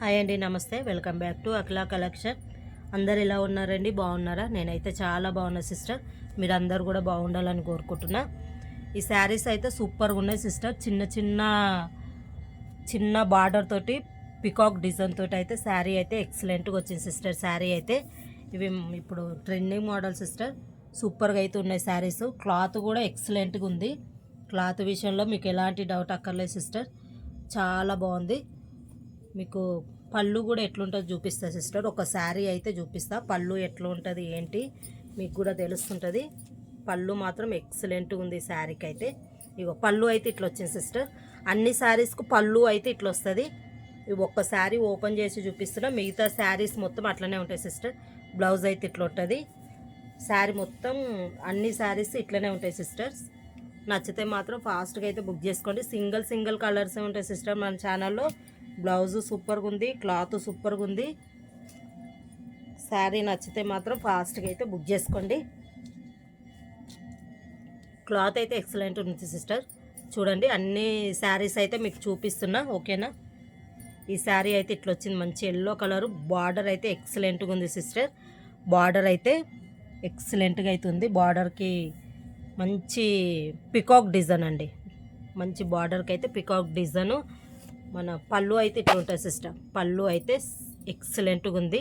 Hi అండి, నమస్తే. Welcome back to Akhila collection. అందరు ఎలా ఉన్నారండి? బాగున్నారా? నేనైతే చాలా బాగున్నా సిస్టర్. మీరు అందరు కూడా బాగుండాలని కోరుకుంటున్నా. ఈ శారీస్ అయితే సూపర్గా ఉన్నాయి సిస్టర్. చిన్న చిన్న చిన్న బార్డర్ తోటి పికాక్ డిజైన్ తోటి అయితే శారీ అయితే ఎక్సలెంట్గా వచ్చింది సిస్టర్. శారీ అయితే ఇవి ఇప్పుడు ట్రెండింగ్ మోడల్ సిస్టర్. సూపర్గా అయితే ఉన్నాయి శారీస్. క్లాత్ కూడా ఎక్సలెంట్గా ఉంది. క్లాత్ విషయంలో మీకు ఎలాంటి డౌట్ అక్కర్లేదు సిస్టర్. చాలా బాగుంది. మీకు పళ్ళు కూడా ఎట్లుంటుందో చూపిస్తా సిస్టర్. ఒక శారీ అయితే చూపిస్తా, పళ్ళు ఎట్లా ఉంటుంది ఏంటి మీకు కూడా తెలుస్తుంటుంది. పళ్ళు మాత్రం ఎక్సలెంట్గా ఉంది శారీకి అయితే. ఇగో పళ్ళు అయితే ఇట్లా వచ్చింది సిస్టర్. అన్ని శారీస్కు పళ్ళు అయితే ఇట్లా వస్తుంది. ఇవి ఒక్క శారీ ఓపెన్ చేసి చూపిస్తున్నా, మిగతా శారీస్ మొత్తం అట్లనే ఉంటాయి సిస్టర్. బ్లౌజ్ అయితే ఇట్లా ఉంటుంది. శారీ మొత్తం అన్ని శారీస్ ఇట్లనే ఉంటాయి సిస్టర్స్. నచ్చితే మాత్రం ఫాస్ట్గా అయితే బుక్ చేసుకోండి. సింగిల్ కలర్సే ఉంటాయి సిస్టర్ మన ఛానల్లో. బ్లౌజు సూపర్గా ఉంది, క్లాత్ సూపర్గా ఉంది. శారీ నచ్చితే మాత్రం ఫాస్ట్గా అయితే బుక్ చేసుకోండి. క్లాత్ అయితే ఎక్సలెంట్ ఉంది సిస్టర్. చూడండి, అన్ని శారీస్ అయితే మీకు చూపిస్తున్నా, ఓకేనా. ఈ శారీ అయితే ఇట్లా వచ్చింది, మంచి ఎల్లో కలరు. బార్డర్ అయితే ఎక్సలెంట్గా ఉంది సిస్టర్. బార్డర్ అయితే ఎక్సలెంట్గా అయితే ఉంది. బార్డర్కి మంచి పికాక్ డిజైన్ అండి. మంచి బార్డర్కి అయితే పికాక్ డిజైను. మన పళ్ళు అయితే ఇట్లా ఉంటుంది సిస్టర్. పళ్ళు అయితే ఎక్సలెంట్గా ఉంది.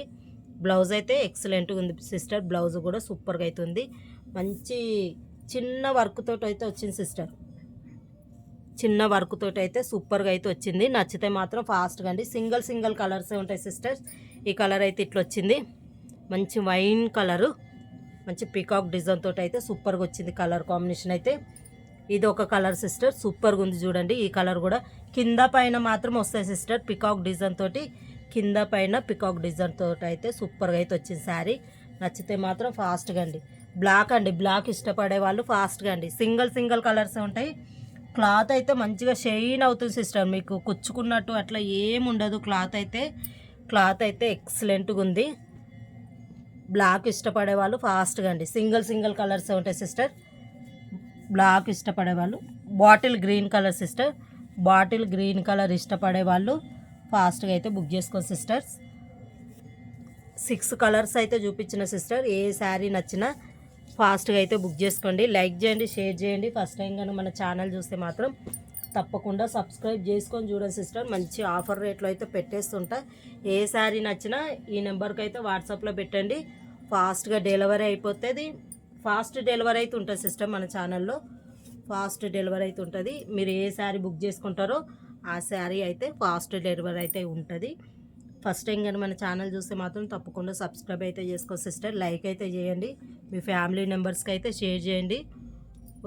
బ్లౌజ్ అయితే ఎక్సలెంట్గా ఉంది సిస్టర్. బ్లౌజ్ కూడా సూపర్గా అయితే ఉంది. మంచి చిన్న వర్క్ తోటి అయితే వచ్చింది సిస్టర్. చిన్న వర్క్ తోటి అయితే సూపర్గా అయితే వచ్చింది. నచ్చితే మాత్రం ఫాస్ట్గా అండి. సింగిల్ కలర్సే ఉంటాయి సిస్టర్స్. ఈ కలర్ అయితే ఇట్లా వచ్చింది, మంచి వైన్ కలరు. మంచి పీకాక్ డిజైన్ తోటి అయితే సూపర్గా వచ్చింది కలర్ కాంబినేషన్ అయితే. ఇది ఒక కలర్ సిస్టర్, సూపర్గా ఉంది చూడండి. ఈ కలర్ కూడా కింద పైన మాత్రం వస్తాయి సిస్టర్. పికాక్ డిజైన్ తోటి కింద పైన పికాక్ డిజైన్ తోటి అయితే సూపర్గా అయితే వచ్చింది శారీ. నచ్చితే మాత్రం ఫాస్ట్గా అండి. బ్లాక్ అండి, బ్లాక్ ఇష్టపడే వాళ్ళు ఫాస్ట్గా అండి. సింగిల్ కలర్స్ ఉంటాయి. క్లాత్ అయితే మంచిగా షైన్ అవుతుంది సిస్టర్. మీకు కుచ్చుకున్నట్టు అట్లా ఏముండదు. క్లాత్ అయితే ఎక్సలెంట్గా ఉంది. బ్లాక్ ఇష్టపడే వాళ్ళు ఫాస్ట్గా అండి. సింగిల్ కలర్స్ ఉంటాయి సిస్టర్. బ్లాక్ ఇష్టపడే వాళ్ళు, bottle green colour sister. Bottle green colour ఇష్టపడే వాళ్ళు ఫాస్ట్గా అయితే బుక్ చేసుకోండి సిస్టర్స్. 6 కలర్స్ అయితే చూపించిన సిస్టర్. ఏ శారీ నచ్చినా ఫాస్ట్గా అయితే బుక్ చేసుకోండి. లైక్ చేయండి, షేర్ చేయండి. ఫస్ట్ టైం కానీ మన ఛానల్ చూస్తే మాత్రం తప్పకుండా సబ్స్క్రైబ్ చేసుకొని చూడండి సిస్టర్. మంచి ఆఫర్ రేట్లో అయితే పెట్టేస్తుంటా. ఏ శారీ నచ్చినా ఈ నెంబర్కి అయితే వాట్సాప్లో పెట్టండి. ఫాస్ట్గా డెలివరీ అయిపోతుంది. ఫాస్ట్ డెలివరీ అయితే ఉంటుంది సిస్టర్. మన ఛానల్లో ఫాస్ట్ డెలివరీ అయితే ఉంటుంది. మీరు ఏ శారీ బుక్ చేసుకుంటారో ఆ శారీ అయితే ఫాస్ట్ డెలివరీ అయితే ఉంటుంది. ఫస్ట్ టైం కానీ మన ఛానల్ చూస్తే మాత్రం తప్పకుండా సబ్స్క్రైబ్ అయితే చేసుకో సిస్టర్. లైక్ అయితే చేయండి. మీ ఫ్యామిలీ మెంబర్స్కి అయితే షేర్ చేయండి.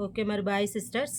ఓకే మరి, బాయ్ సిస్టర్స్.